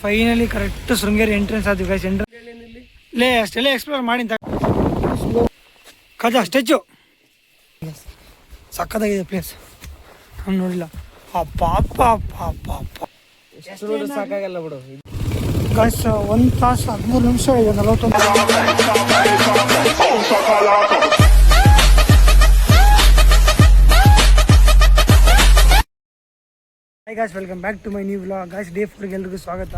Finally correct Sringeri entrance ಆದ್ವಿ guys. ಲೇ ಅಷ್ಟೆಲ್ಲ ಎಕ್ಸ್ಪ್ಲೋರ್ ಮಾಡಿ ಕಜಾ ಸ್ಟ್ಯಾಚು ಸಕ್ಕತ್ತಾಗಿದೆ ಪ್ಲೇಸ್. ನಾನು ನೋಡಿಲ್ಲ. ಅಪ್ಪ ಅಪ್ಪ ಅಪ್ಪ ಅಪ್ಪ ಅಪ್ಪ ಸಾಕಾಗಲ್ಲ ಬಿಡು ಗೈಸ್. 1 ತಾಸು 13 ನಿಮಿಷ ಇದೆ 41. Hi guys, welcome back to my new vlog. Guys day 4ಗೆ ಎಲ್ರಿಗೂ ಸ್ವಾಗತ.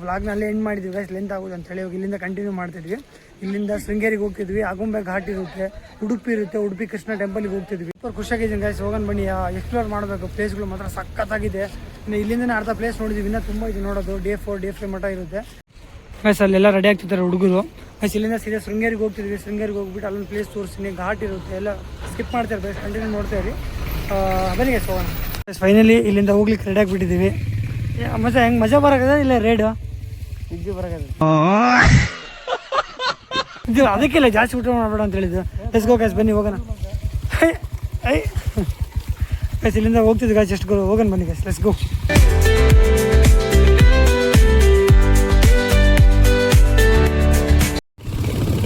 ವ್ಲಾಗ್ನಲ್ಲೇ ಎಂಡ್ ಮಾಡಿದ್ವಿ ಗಾಯ್ಸ್, ಲೆಂತ್ ಆಗೋದು ಅಂತ ಹೇಳಿ ಇಲ್ಲಿಂದ ಕಂಟಿನ್ಯೂ ಮಾಡ್ತಿದ್ವಿ. ಇಲ್ಲಿಂದ ಶೃಂಗೇರಿಗೆ ಹೋಗ್ತಿದ್ವಿ, ಆಗುಂಬೆ ಘಾಟ್ ಇರುತ್ತೆ, ಉಡುಪಿ ಇರುತ್ತೆ, ಉಡುಪಿ ಕೃಷ್ಣ ಟೆಂಪಲ್ಗೆ ಹೋಗ್ತಿದ್ವಿ. ಸೂಪರ್ ಖುಷಿಯಾಗಿದ್ದೀನಿ ಗಾಯ್ಸ್. ಹೋಗೋಣ ಬನ್ನಿ, ಎಕ್ಸ್ಪ್ಲೋರ್ ಮಾಡಬೇಕು. ಪ್ಲೇಸ್ಗಳು ಮಾತ್ರ ಸಖತ್ತಾಗಿದೆ. ಇನ್ನು ಇಲ್ಲಿಂದನೇ ಅರ್ಧ ಪ್ಲೇಸ್ ನೋಡಿದ್ವಿ, ಇನ್ನೂ ತುಂಬ ಇದೆ ನೋಡೋದು. ಡೇ 4 ಡೇ 5 ಮಠ ಇರುತ್ತೆ ಗೈಸ್. ಅಲ್ಲೆಲ್ಲ ರೆಡಿ ಆಗ್ತಿದ್ದಾರೆ ಹುಡುಗರು ಗೈಸ್. ಇಲ್ಲಿಂದ ಸೀದಾ ಶೃಂಗೇರಿಗೆ ಹೋಗ್ತಿದ್ವಿ. ಶೃಂಗೇರಿಗೆ ಹೋಗ್ಬಿಟ್ಟು ಅಲ್ಲೊಂದು ಪ್ಲೇಸ್ ತೋರಿಸ್ತೀನಿ, ಘಾಟ್ ಇರುತ್ತೆ, ಎಲ್ಲ ಸ್ಕಿಪ್ ಮಾಡ್ತಾರೆ ಗೈಸ್. ಕಂಟಿನ್ಯೂ ನೋಡ್ತಾ ಇರಿ. ಬನ್ನಿ ಗೈಸ್ ಹೋಗೋಣ. ಫೈನಲಿ ಇಲ್ಲಿಂದ ಹೋಗ್ಲಿಕ್ಕೆ ರೆಡಿ ಆಗಿಬಿಟ್ಟಿದ್ದೀವಿ. ಮಜಾ ಹೆಂಗೆ ಮಜಾ ಬರೋಕದ ಇಲ್ಲ ರೇಡು ನಿಜ ಬರೋಕದ ಇದು ಅದಕ್ಕಿಲ್ಲ ಜಾಸ್ತಿ ಊಟ ಮಾಡಬೇಡ ಅಂತ ಹೇಳಿದ್ದು. ಲೆಟ್ಸ್ ಗೋ ಗೈಸ್, ಬನ್ನಿ ಹೋಗೋಣ. ಐ ಗೈಸ್ ಇಲ್ಲಿಂದ ಹೋಗ್ತಿದ್ವಿ ಗೈಸ್, ಎಷ್ಟು ಹೋಗೋಣ ಬನ್ನಿ ಗೈಸ್, ಲೆಟ್ಸ್ ಗೋ.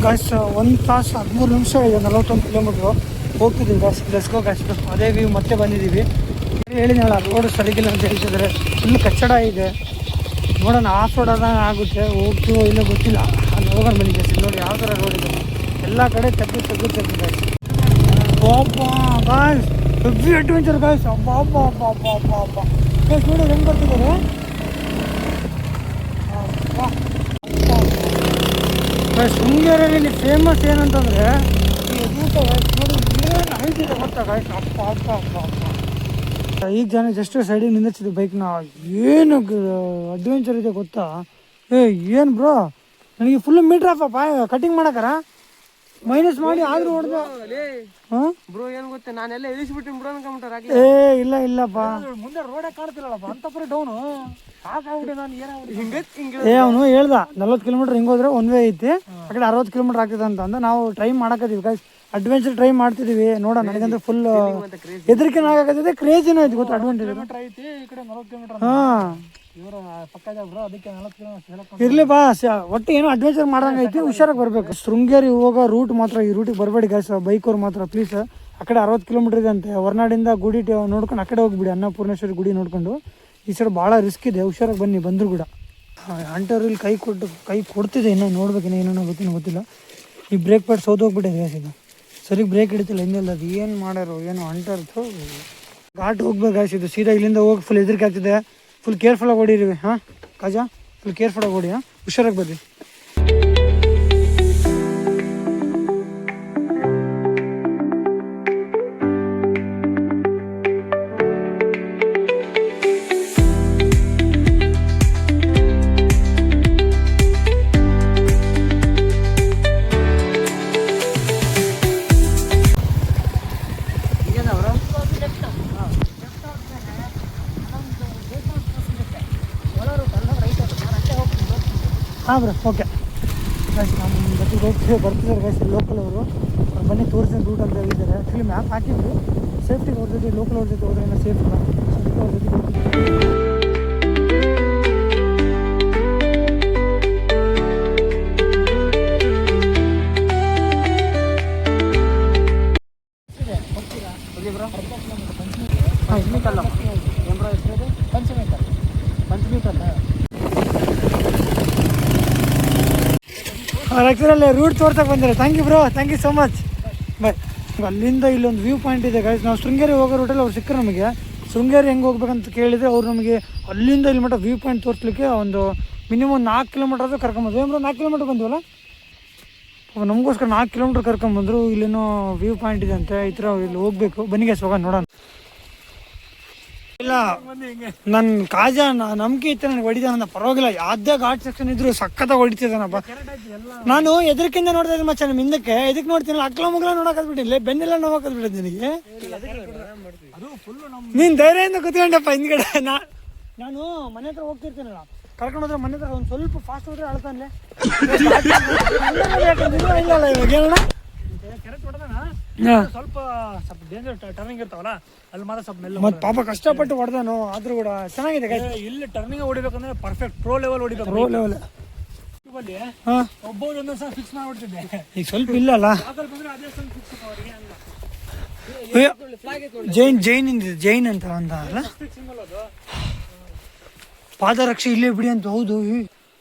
ಗೈಸ್ 1 ತಾಸು 13 ನಿಮಿಷ ಇದೆ 41 ಕಿಲೋಮೀಟ್ರು ಹೋಗ್ತಿದ್ದೀವಿ ಗೈಸ್. Let's go guys. ಅದೇ ವ್ಯೂ ಮತ್ತೆ ಬಂದಿದ್ದೀವಿ. ಹೇಳಿದ್ನಲ್ಲ ರೋಡ್ ಸರಿಗಿಲ್ಲ ಅಂತ ಹೇಳ್ತಿದ್ದಾರೆ. ಫುಲ್ ಕಚ್ಚಡ ಇದೆ. ನೋಡೋಣ ಆಫ್ ರೋಡ್ ಆಗುತ್ತೆ, ಹೋಗ್ತೀವೋ ಇಲ್ಲೋ ಗೊತ್ತಿಲ್ಲ. ಅಲ್ಲಿ ಹೋಗೋಣ ಬನ್ನಿ ಗೈಸ್. ನೋಡಿ ಯಾವ ಥರ ರೋಡ್ ಇದೆ, ಎಲ್ಲ ಕಡೆ ತೆಗ್ದು ಗೈಸ್. ಬಾಬಾ ಗಾಯ್ಸ್, ಹೆವಿ ಅಡ್ವೆಂಚರ್ ಗಾಯ್ಸ್. ಅಬ್ಬ ಗೈಸ್ ನೋಡಿ ಹೆಂಗೆ ಬರ್ತಿದ್ದಾರೆ. ಶೃಂಗೇರಿಯಲ್ಲಿ ಫೇಮಸ್ ಏನಂತಂದರೆ ಈ ಊಟ ಗಾಯ್ಸ್. ನೋಡಿ ಏನು ಹೈಟಿದೆ ಗೊತ್ತಾ ಗಾಯ್ಸ್. ಅಪ್ಪ ಈಗ ಜನ ಜಸ್ಟ್ ಸೈಡಿಗೆ ನಿಂದಿರ್ತಿದ್ವಿ ಬೈಕ್ನ. ಏನು ಅಡ್ವೆಂಚರ್ ಇದೆ ಗೊತ್ತಾ. ಏನು ಬ್ರೋ, ನನಗೆ ಫುಲ್ ಮೀಟ್ರ್ ಆಫಪ್ಪ ಕಟಿಂಗ್ ಮಾಡಕ್ಕಾರ ಮೈನಸ್ ಮಾಡಿ ಆದ್ರೂ ಹೊಡೆದ. ಬ್ರೋ ಏನು ಗೊತ್ತೆ, ನಾನೆಲ್ಲ ಇಳಿಸ್ಬಿಟ್ಟು ಬ್ರೋ ಅನ್ಕೊಂಬಿಟ್ಟಾರ. ಇಲ್ಲಪ್ಪ ಮುಂದೆ ರೋಡೇ ಕಾಣ್ತಿಲ್ಲಪ್ಪ ಅಂತಪರಿ ಡೌನು ಸಾಕಾಗ್ಬಿಟ್ಟೆ. ನಾನು ಏನಾಗ್ಬಿಟ್ಟು ಅವನು ಹೇಳ್ದ 40 ಕಿಲೋಮೀಟರ್ ಹಿಂಗೋದ್ರೆ ಒನ್ ವೇ ಐತಿ, ಆ ಕಡೆ 60 ಕಿಲೋಮೀಟರ್ ಆಗ್ತದೆ ಅಂತ ನಾವು ಟ್ರೈ ಮಾಡಕತ್ತೀವಿ ಗೈಸ್. ಅಡ್ವೆಂಚರ್ ಟ್ರೈ ಮಾಡ್ತಿದೀವಿ. ನೋಡೋಣ, ನನಗಂದ್ರೆ ಫುಲ್ ಹೆದರಿಕೆನೂ ಆಗಕತ್ತಿದೆ, ಕ್ರೇಜಿನೂ ಐತಿ ಗೊತ್ತಾ. ಅಡ್ವೆಂಚರ್ ಇರ್ಲಿ ಬಾ, ಒಟ್ಟು ಏನೋ ಅಡ್ವೆಂಚರ್ ಮಾಡ್ದಂಗೆ ಐತಿ. ಹುಷಾರಾಗಿ ಬರ್ಬೇಕು. ಶೃಂಗೇರಿ ಹೋಗೋ ರೂಟ್ ಮಾತ್ರ, ಈ ರೂಟಿಗೆ ಬರಬೇಡಿ ಗೈಸ್, ಬೈಕ್ ಅವ್ರು ಮಾತ್ರ ಪ್ಲೀಸ್. ಆ ಕಡೆ 60 ಕಿಲೋಮೀಟರ್ ಇದೆ ಅಂತೆ. ಹೊರನಾಡಿಂದ ಗುಡಿ ನೋಡ್ಕೊಂಡು ಆ ಕಡೆ ಹೋಗ್ಬಿಡಿ, ಅನ್ನಪೂರ್ಣೇಶ್ವರಿ ಗುಡಿ ನೋಡ್ಕೊಂಡು. ಈ ಸೈಡ್ ಭಾಳ ರಿಸ್ಕ್ ಇದೆ, ಹುಷಾರಾಗಿ ಬನ್ನಿ ಬಂದರೂ ಕೂಡ. ಅಂಟರ್ ಇಲ್ಲಿ ಕೈ ಕೊಡ್ತಿದೆ, ಇನ್ನೂ ನೋಡ್ಬೇಕು, ಇನ್ನೇನೋ ಗೊತ್ತಿಲ್ಲ. ಈ ಬ್ರೇಕ್ ಪ್ಯಾಡ್ ಸೋದೋಗ್ಬಿಟ್ಟಿದೆ ಗೈಸ್. ಇದು ಸರಿಗೆ ಬ್ರೇಕ್ ಹಿಡಿತಿಲ್ಲ ಹಿಂದೆಲ್ಲ. ಅದು ಏನು ಮಾಡ್ಯಾರೋ ಏನೋ ಅಂಟರ್ತು. ಘಾಟ್ ಹೋಗ್ಬೇಕು ಗೈಸ್. ಇದು ಸೀದಾ ಇಲ್ಲಿಂದ ಹೋಗಿ ಫುಲ್ ಹೆದರಿಕೆ ಆಗ್ತಿದೆ. ಫುಲ್ ಕೇರ್ಫುಲ್ಲಾಗಿ ಓಡಿರಿ. ಹಾಂ ಕಾಜಾ, ಫುಲ್ ಕೇರ್ಫುಲ್ಲಾಗಿ ಓಡಿ. ಹುಷಾರಾಗಿ ಬರ್ರಿ. ಹಾಂ ಬ್ರೋ, ಓಕೆ ಗೈಸ್. ನಮ್ಮ ಜೊತೆಗೆ ಬರ್ತಿದ್ದಾರೆ ಗೈಸ್ ಲೋಕಲ್ ಅವರು. ಬನ್ನಿ ತೋರಿಸಿದ ರೂಟ್ ಅಂತ ಹೇಳಿದ್ದಾರೆ. ಆ್ಯಕ್ಚುಲಿ ಮ್ಯಾಪ್ ಹಾಕಿದ್ರು, ಸೇಫ್ಟಿಗೆ ಅವ್ರ ಜೊತೆ ಲೋಕಲ್ ಅವ್ರ ಜೊತೆ ಹೋದ್ರೆ ಏನೋ ಸೇಫ್ ಇಲ್ಲ, ಅದಕ್ಕೆ ಅವ್ರ ಜೊತೆ ಆ್ಯಕ್ಚುಲಿ ರೂಟ್ ತೋರ್ಸಕ್ಕೆ ಬಂದಿದ್ದಾರೆ. Thank you bro, thank you so much. Bye. ಅಲ್ಲಿಂದ ಇಲ್ಲೊಂದು ವ್ಯೂ ಪಾಯಿಂಟ್ ಇದೆ ಗೈಸ್. ನಾವು ಶೃಂಗೇರಿ ಹೋಗೋ ರೂಟಲ್ಲಿ ಅವ್ರು ಸಿಕ್ಕರು ನಮಗೆ. ಶೃಂಗೇರಿ ಹೆಂಗೆ ಹೋಗ್ಬೇಕಂತ ಕೇಳಿದರೆ ಅವ್ರು ನಮಗೆ ಅಲ್ಲಿಂದ ಇಲ್ಲಿ ಮಟ್ಟ ವ್ಯೂ ಪಾಯಿಂಟ್ ತೋರಿಸ್ಲಿಕ್ಕೆ ಒಂದು ಮಿನಿಮಮ್ 4 ಕಿಲೋಮೀಟರ್ ಆದರೂ ಕರ್ಕೊಂಬಂದ್ರು. ಏನು 4 ಕಿಲೋಮೀಟರ್ ಬಂದ್ವಲ್ಲ, ನಮಗೋಸ್ಕರ 4 ಕಿಲೋಮೀಟರ್ ಕರ್ಕೊಂಬಂದರು. ಇಲ್ಲೇನೋ ವ್ಯೂ ಪಾಯಿಂಟ್ ಇದೆ ಅಂತೆ, ಈ ಥರ ಇಲ್ಲಿ ಹೋಗ್ಬೇಕು. ಬನ್ನಿ ಗೈಸ್ ಹೋಗೋಣ, ನೋಡೋಣ. ಇಲ್ಲ ನನ್ನ ಕಾಜಾ ನಂಬಿಕೆ ಇತ್ತು ನನಗೆ ಹೊಡಿತಾನ, ಪರವಾಗಿಲ್ಲ. ಯಾವುದೇ ಘಾಟ್ ಸೆಕ್ಷನ್ ಇದ್ರು ಸಖತ್ತಾಗಿ ಹೊಡಿತಿದ್ದಾನಪ್ಪ. ನಾನು ಎದರಿಕೆಂದ ನೋಡ್ತಾ ಇದ್ದೀನಿ ಮಚ್ಚ, ನಿಮ್ಮ ಹಿಂದಕ್ಕೆ ಎದಕ್ಕೆ ನೋಡ್ತೀನಿ, ಅಕ್ಲ ಮುಗ್ಲ ನೋಡೋಕದ್ಬಿಟ್ಟಿಲ್ಲ, ಬೆನ್ನೆಲ್ಲ ನೋವಾಕದ್ಬಿಟ್ಟಿದ್ದೆ ನಿನಗೆ. ನೀನು ಧೈರ್ಯದಿಂದ ಕೂತ್ಕೊಂಡಪ್ಪ ಹಿಂದ್ಗಡೆ. ನಾನು ಮನೆ ಹತ್ರ ಹೋಗ್ತಿರ್ತೀನಲ್ಲ, ಕರ್ಕೊಂಡು ಹೋದ್ರೆ ಮನೆ ಹತ್ರ ಒಂದು ಸ್ವಲ್ಪ ಫಾಸ್ಟ್ ಹೋದ್ರೆ ಅಳ್ತಾನೆ. ಇಲ್ಲ ಇವಾಗ ಹೇಳೋಣ ಸ್ವಲ್ಪ ಡೇಂಜರ್ ಟರ್ನಿಂಗ್ ಇರ್ತಾವಲ್ಲ ಅಲ್ಲಿ ಮಾತ್ರ ಸ್ವಲ್ಪ ಮೆಲ್ಲ. ಮತ್ತೆ ಪಾಪ ಕಷ್ಟಪಟ್ಟು ಹೊಡೆದಾನು ಆದ್ರೂ ಕೂಡ ಚೆನ್ನಾಗಿದೆ guys. ಇಲ್ಲಿ ಟರ್ನಿಂಗ್ ಹೊಡಿಬೇಕಂದ್ರೆ ಪರ್ಫೆಕ್ಟ್ ಪ್ರೋ ಲೆವೆಲ್ ಹೊಡಿಬೇಕು. ರೋ ಲೆವೆಲ್. ಹಾ ಒಬ್ಬರು ಒಂದೊಂದು ಸಲ ಫಿಕ್ಸ್ ಮಾಡ್ಬಿಡ್ತಿದ್ದೆ. ಈಗ ಸ್ವಲ್ಪ ಇಲ್ಲಲ್ಲ. ಬಂದ್ರೆ ಅದೇ ಸಲ ಫಿಕ್ಸ್ ಅವರಿಗೆ ಹಂಗ ಜೈನ್ ಇಂದಿದೆ, ಜೈನ್ ಅಂತ ಅಂತ ಅಲ್ಲ. ಪಾದರಕ್ಷೆ ಇಲ್ಲೇ ಬಿಡಿ ಅಂತ. ಹೌದು,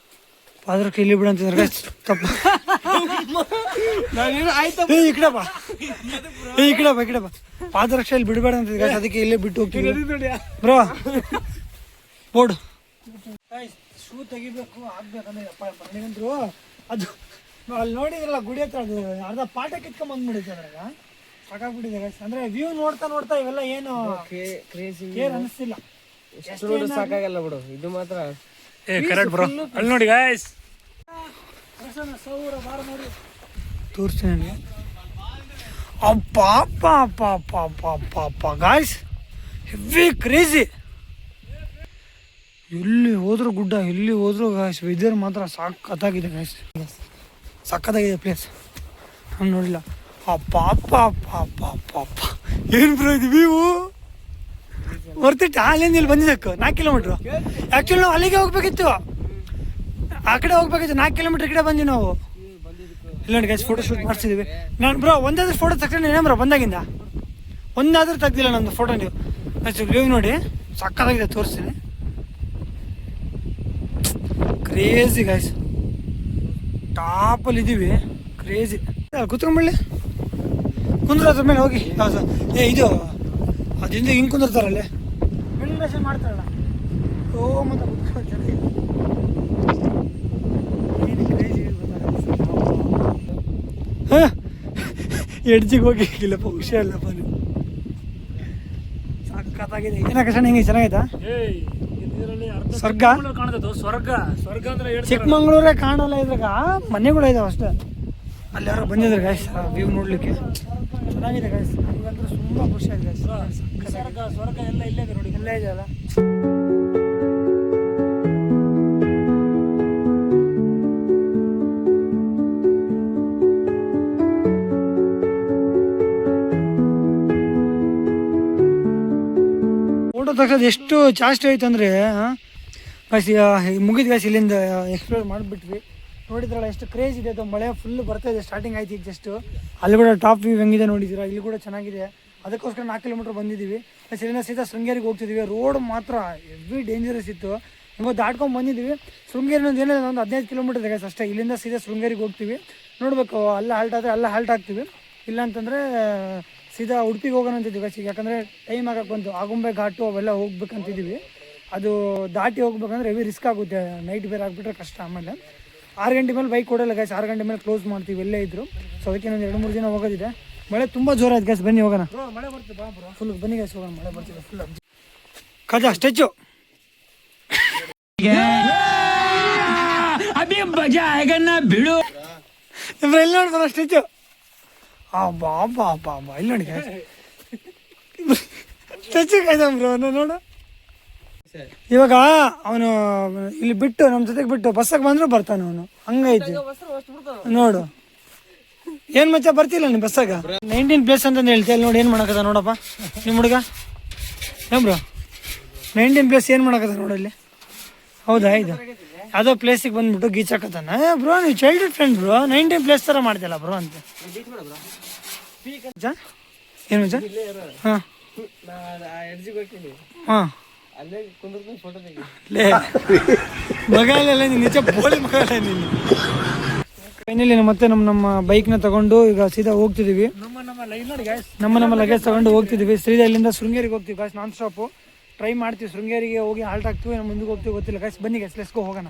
ಪಾದರಕ್ಷೆ ಇಲ್ಲೇ ಬಿಡಿ ಅಂತಿದ್ರೆ ತಪ್ಪು. ಈ ಕಡೆ ಬಾ, ಈ ಕಡೆ ಬಾ, ಈ ಕಡೆ ಬಾ. ಪಾದರಕ್ಷೆ ಇಲ್ಲಿ ಬಿಡಬೇಡ ಅಂತಿದ್ರೆ ಅದಕ್ಕೆ ಇಲ್ಲೇ ಬಿಟ್ಟು ಹೋಗ್ತೀವಿ ಬ್ರೋ. ಬೋರ್ಡ್ ಶೂ ತೆಗಿಬೇಕು ಆಗ್ಬೇಕಂದ್ರೆ ನನಗಂದ್ರು ಅದು ಅಲ್ಲಿ ನೋಡಿದ್ರಲ್ಲ ಗುಡಿ ಹತ್ರ ಅದು ಅರ್ಧ ಪಾಠ ಕಿತ್ಕೊಂಡ್ ಬಂದ್ಬಿಡಿದೆ ಅದ್ರಾಗ. ಸಾಕಾಗ್ಬಿಟ್ಟಿದೆ ಅಂದ್ರೆ ವ್ಯೂ ನೋಡ್ತಾ ನೋಡ್ತಾ ಇವೆಲ್ಲ ಏನು ಕೇರ್ ಅನಿಸ್ತಿಲ್ಲ. ಸಾಕಾಗಲ್ಲ ಬಿಡು, ಇದು ಮಾತ್ರ ಕರೆಕ್ಟ್ ಬ್ರೋ. ಅಲ್ಲಿ ನೋಡಿ ಗಾಯ್ಸ್ ತೋರಿಸ್ತೀನಿ. ಅಪ್ಪ ಅಪ್ಪ ಅಪ್ಪ ಅಪ್ಪ ಅಪ್ಪ ಅಪ್ಪ ಅಪ್ಪ ಗಾಯ್ಸ್, ಹೆವಿ ಕ್ರೇಜಿ. ಎಲ್ಲಿ ಹೋದ್ರು ಗುಡ್ಡ, ಎಲ್ಲಿ ಹೋದ್ರು ಗಾಯ್ಸ್ ವೆದರ್ ಮಾತ್ರ ಸಖತ್ತಾಗಿದೆ ಗಾಯ್ಸ್, ಸಖತ್ತಾಗಿದೆ ಪ್ಲೇಸ್. ನಾನು ನೋಡಿಲ್ಲ. ಅಪ್ಪ ಅಪ್ಪ ಅಪ್ಪ ಅಪ್ಪ ಅಪ್ಪ ಅಪ್ಪ ಏನು ಬ್ರೋ ಇದು ವ್ಯೂ ಬರ್ತಿಟ್ಟು. ಅಲ್ಲಿಂದ ಇಲ್ಲಿ ಬಂದಿದ್ದಕ್ಕೆ 4 ಕಿಲೋಮೀಟ್ರು. ಆ್ಯಕ್ಚುಲಿ ನಾವು ಅಲ್ಲಿಗೆ ಹೋಗ್ಬೇಕಿತ್ತು, ಆ ಕಡೆ ಹೋಗ್ಬೇಕಿತ್ತು. 4 ಕಿಲೋಮೀಟ್ರ್ ಕಡೆ ಬಂದ್ವಿ ನಾವು. ಇಲ್ಲ ನೋಡಿ ಗೈಸ್, ಫೋಟೋ ಶೂಟ್ ಮಾಡಿಸಿದ್ವಿ. ನಾನು ಬ್ರೋ ಒಂದಾದ್ರೂ ಫೋಟೋ ತಗೊಂಡಿದ್ದೇನೆ ಬ್ರೋ ಬಂದಾಗಿಂದ. ಒಂದಾದ್ರೂ ತೆಗ್ದಿಲ್ಲ ನಮ್ಮದು ಫೋಟೋ ನೀವು. ವ್ಯೂ ನೋಡಿ ಸಕ್ಕತ್ತಾಗಿದೆ, ತೋರಿಸ್ತೀನಿ. ಕ್ರೇಜಿ ಗೈಸ್, ಟಾಪಲ್ಲಿ ಇದ್ದೀವಿ. ಕ್ರೇಜಿ. ಕುತ್ಕೊಂಡ್ಬಿಡ್ಲಿ, ಕುಂದ್ರ ಅದ್ರ ಮೇಲೆ ಹೋಗಿ. ಇದು ಅದಿಂದ ಹಿಂಗೆ ಕುಂದಿರ್ತಾರಲ್ಲೇ ಮೆಡಿಟೇಷನ್ ಮಾಡ್ತಾರಲ್ಲ. ಓ ಮತ್ತೆ ಕುತ್ಕೊಳ್ತಾರೆ. ಹಾಂ ಎಡ್ಜಿಗೆ ಹೋಗಿ ಇಲ್ಲಪ್ಪ, ಹುಷಾರಿಲ್ಲಪ್ಪ ನೀವು. ಸಖತ್ತಾಗಿದೆ. ಏನಾಕರ್ಷಣೆ ಹೆಂಗೆ ಚೆನ್ನಾಗೈತಾ? ಸ್ವರ್ಗ ಕಾಣುತ್ತೆ. ಸ್ವರ್ಗ ಅಂದ್ರೆ ಚಿಕ್ಕಮಂಗ್ಳೂರೇ ಕಾಣಲ್ಲ ಇದ್ರಾಗ, ಮನೆಗಳು ಇದಾವೆ ಅಷ್ಟೇ. ಅಲ್ಲಿ ಯಾರೋ ಬಂದಿದ್ದಾರೆ ಗಾಯ್ಸ್ ವ್ಯೂ ನೋಡ್ಲಿಕ್ಕೆ. ಚೆನ್ನಾಗಿದೆ ಗಾಯ್ಸ್, ನನಗಂತೂ ತುಂಬ ಖುಷಿ ಆಗಿದೆ ಗಾಯ್ಸ್. ಸ್ವರ್ಗ ಎಲ್ಲ ಇಲ್ಲೇ ಇದೆ ನೋಡಿ, ಎಲ್ಲ ಇದೆಯಲ್ಲ. ಫೋಟೋ ತೆಗ್ಸೋದು ಎಷ್ಟು ಜಾಸ್ತಿ ಆಯ್ತು ಅಂದರೆ ಗಾಯ್ಸ್, ಮುಗಿದ ಗಾಯ್ಸ್ ಇಲ್ಲಿಂದ ಎಕ್ಸ್ಪ್ಲೋರ್ ಮಾಡಿಬಿಟ್ವಿ. ನೋಡಿದ್ರಲ್ಲ ಎಷ್ಟು ಕ್ರೇಜ್ ಇದೆ. ಅದು ಮಳೆ ಫುಲ್ ಬರ್ತಾ ಇದೆ, ಸ್ಟಾರ್ಟಿಂಗ್ ಆಯ್ತು ಈಗ ಜಸ್ಟ್. ಅಲ್ಲಿ ಕೂಡ ಟಾಪ್ ವ್ಯೂ ಹೆಂಗಿದೆ ನೋಡಿದ್ದೀರಾ, ಇಲ್ಲಿ ಕೂಡ ಚೆನ್ನಾಗಿದೆ. ಅದಕ್ಕೋಸ್ಕರ 4 ಕಿಲೋಮೀಟ್ರ್ ಬಂದಿದ್ದೀವಿ. ಇಲ್ಲಿಂದ ಸೀದಾ ಶೃಂಗೇರಿಗೆ ಹೋಗ್ತಿದ್ದೀವಿ. ರೋಡ್ ಮಾತ್ರ ಹೆವಿ ಡೇಂಜರಸ್ ಇತ್ತು, ಹೆಂಗೋ ದಾಟ್ಕೊಂಡು ಬಂದಿದ್ದೀವಿ. ಶೃಂಗೇರಿ ಏನಿಲ್ಲ ಒಂದು 15 ಕಿಲೋಮೀಟರ್ ಇದೆ ಅಷ್ಟೇ. ಇಲ್ಲಿಂದ ಸೀದಾ ಶೃಂಗೇರಿಗೆ ಹೋಗ್ತೀವಿ. ನೋಡಬೇಕು, ಅಲ್ಲ ಹಾಲ್ಟ್ ಆದರೆ ಅಲ್ಲ ಹಾಲ್ಟ್ ಆಗ್ತೀವಿ, ಇಲ್ಲ ಅಂತಂದರೆ ಸೀದಾ ಉಡುಪಿಗೆ ಹೋಗೋಣ ಅಂತಿದ್ದೀವಿ ಗಾಯ್ಸ್. ಯಾಕಂದರೆ ಟೈಮ್ ಆಗಕ್ಕೆ ಬಂತು. ಆಗುಂಬೆ ಘಾಟು ಅವೆಲ್ಲ ಹೋಗ್ಬೇಕಂತಿದ್ದೀವಿ. ಅದು ದಾಟಿ ಹೋಗ್ಬೇಕಂದ್ರೆ ಹೆವಿ ರಿಸ್ಕ್ ಆಗುತ್ತೆ, ನೈಟ್ ಬೇರೆ ಆಗಿಬಿಟ್ರೆ ಕಷ್ಟ. ಆಮೇಲೆ 6 ಗಂಟೆ ಮೇಲೆ ಬೈಕ್ ಕೊಡೋಲ್ಲ ಗಾಯ್ಸ್, 6 ಗಂಟೆ ಮೇಲೆ ಕ್ಲೋಸ್ ಮಾಡ್ತೀವಿ ಎಲ್ಲೇ ಇದ್ರು. ಸೊ ಅದಕ್ಕೆ ಒಂದು 2-3 ದಿನ ಹೋಗೋದಿದೆ. ಮಳೆ ತುಂಬ ಜೋರಾಯ್ತು ಗಾಯ್ಸ್, ಬನ್ನಿ ಹೋಗೋಣ. ಮಳೆ ಬರ್ತೀವಿ ಬಾ ಬ್ರೋ, ಫುಲ್ ಬನ್ನಿ ಗಾಯ್ಸ್ ಹೋಗೋಣ. ಮಳೆ ಬರ್ತಿದೆ ಫುಲ್. ಕಜಾ ಸ್ಟ್ಯಾಚು ಬಿಡು ಇಲ್ಲಿ ನೋಡಿ ಬರೋ ಸ್ಟ್ಯಾಚು. ಬಾ ಬಾ ಬಾ ಬಾ ಇಲ್ಲಿ ನೋಡಿ ಗಾಯ್ಸ್, ಸ್ಟ್ಯಾಚು ಕಾಯ್ದ ಬ್ರೋ. ನೋಡು, ಇವಾಗ ಅವನು ಇಲ್ಲಿ ಬಿಟ್ಟು ನಮ್ಮ ಜೊತೆಗೆ ಬಿಟ್ಟು ಬಸ್ಸಾಗ ಬಂದ್ರು ಬರ್ತಾನೆ ಅವನು, ಹಂಗೈತಿ ನೋಡು. ಏನ್ ಮಚ್ಚ ಬರ್ತಿಲ್ಲ ನೀನು ಬಸ್ಸಾಗ? 19 ಪ್ಲೇಸ್ ಅಂತಂದು ಹೇಳ್ತೀಯ. ಅಲ್ಲಿ ನೋಡಿ ಏನು ಮಾಡಕದ ನೋಡಪ್ಪ ನಿಮ್ಮ ಹುಡುಗ. ಏನ್ ಬ್ರೋ 19 ಪ್ಲೇಸ್ ಏನು ಮಾಡಕದ ನೋಡಲ್ಲಿ? ಹೌದಾ? ಇದು ಯಾವುದೋ ಪ್ಲೇಸಿಗೆ ಬಂದ್ಬಿಟ್ಟು ಗೀಚಾಕತ್ತಾನ. ಬ್ರೋ ನೀವು ಚೈಲ್ಡ್ಹುಡ್ ಫ್ರೆಂಡ್ ಬ್ರೋ, 19 ಪ್ಲೇಸ್ ಥರ ಮಾಡ್ತಿಲ್ಲ ಬ್ರೋ ಅಂತ. ಏನು ಮಚ್ಚ? ಹಾಂ ಹಾಂ ಲೇ ಮಗಲೆಲ್ಲ ನೀನು ನಿಜ ಬೋಳಿ ಮಗಲ್ಲ ನೀನು. ಫೈನಲಿ ಮತ್ತೆ ನಮ್ಮ ಬೈಕ್ನ ತಗೊಂಡು ಈಗ ಸೀದಾ ಹೋಗ್ತಿದ್ದೀವಿ. ನಮ್ಮ ಲಗೇಜ್ ತಗೊಂಡು ಹೋಗ್ತಿದ್ದೀವಿ. ಸೀದಾ ಇಲ್ಲಿಂದ ಶೃಂಗೇರಿಗೆ ಹೋಗ್ತೀವಿ ಗಾಯ್ಸ್, ನಾನ್ ಸ್ಟಾಪು. ಟ್ರೈ ಮಾಡ್ತೀವಿ, ಶೃಂಗೇರಿಗೆ ಹೋಗಿ ಹಾಲ್ಟ್ ಆಗ್ತೀವಿ, ನಮ್ಮ ಮುಂದಕ್ಕೆ ಹೋಗ್ತೀವಿ ಗೊತ್ತಿಲ್ಲ ಗಾಯ್ಸ್. ಬನ್ನಿ ಗಾಯ್ಸ್, ಲೆಟ್ಸ್ ಗೋ ಹೋಗೋಣ.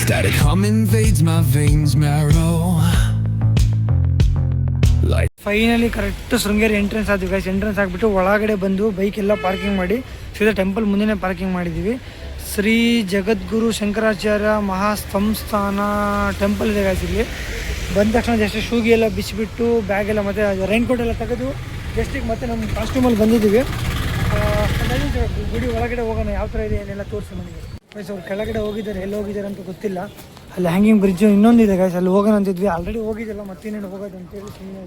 Static hum invades my veins, marrow. Finally correct Sringeri entrance ಆದ್ವಿ ಗಾಯ್ಸ್. ಎಂಟ್ರೆನ್ಸ್ ಆಗಿಬಿಟ್ಟು ಒಳಗಡೆ ಬಂದು ಬೈಕ್ ಎಲ್ಲ ಪಾರ್ಕಿಂಗ್ ಮಾಡಿ ಸೀದಾ ಟೆಂಪಲ್ ಮುಂದೆನೇ ಪಾರ್ಕಿಂಗ್ ಮಾಡಿದ್ದೀವಿ. ಶ್ರೀ ಜಗದ್ಗುರು ಶಂಕರಾಚಾರ್ಯ ಮಹಾಸಂಸ್ಥಾನ ಟೆಂಪಲ್ ಇದೆ ಗಾಯ್ಸ್. ಇಲ್ಲಿ ಬಂದ ತಕ್ಷಣ ಜಸ್ಟ್ ಶೂಗೆ ಎಲ್ಲ ಬಿಚ್ಚಿಬಿಟ್ಟು ಬ್ಯಾಗ್ ಎಲ್ಲ ಮತ್ತು ರೈನ್ ಕೋಟ್ ಎಲ್ಲ ತೆಗೆದು ಜಸ್ಟಿಗೆ ಮತ್ತೆ ನಮ್ಮ ಕಾಸ್ಟ್ಯೂಮಲ್ಲಿ ಬಂದಿದ್ದೀವಿ. ಗುಡಿ ಒಳಗಡೆ ಹೋಗೋಣ, ಯಾವ ಥರ ಇದೆ ಏನೆಲ್ಲ ತೋರಿಸಿ ಮನೆಗೆ. ಗೈಸ್ ಅವ್ರು ಕೆಳಗಡೆ ಹೋಗಿದ್ದಾರೆ, ಎಲ್ಲಿ ಹೋಗಿದ್ದಾರೆ ಅಂತ ಗೊತ್ತಿಲ್ಲ. ಅಲ್ಲಿ ಹ್ಯಾಂಗಿಂಗ್ ಬ್ರಿಡ್ಜ್ ಇನ್ನೊಂದಿದೆ ಗೈಸ್, ಅಲ್ಲಿ ಹೋಗೋಣ ಅಂತಿದ್ವಿ. ಆಲ್ರೆಡಿ ಹೋಗಿದ್ದಲ್ಲ, ಮತ್ತೇನೇನು ಹೋಗೋದು ಅಂತೇಳಿ ಸುಮ್ಮನೆ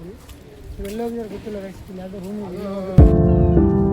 ಎಲ್ಲಿ ಹೋಗಿದ್ದಾರೆ ಗೊತ್ತಿಲ್ಲ ಗೈಸ್. ಇಲ್ಲಿ ಯಾವುದೋ ರೂಮ್ ಇದೆ.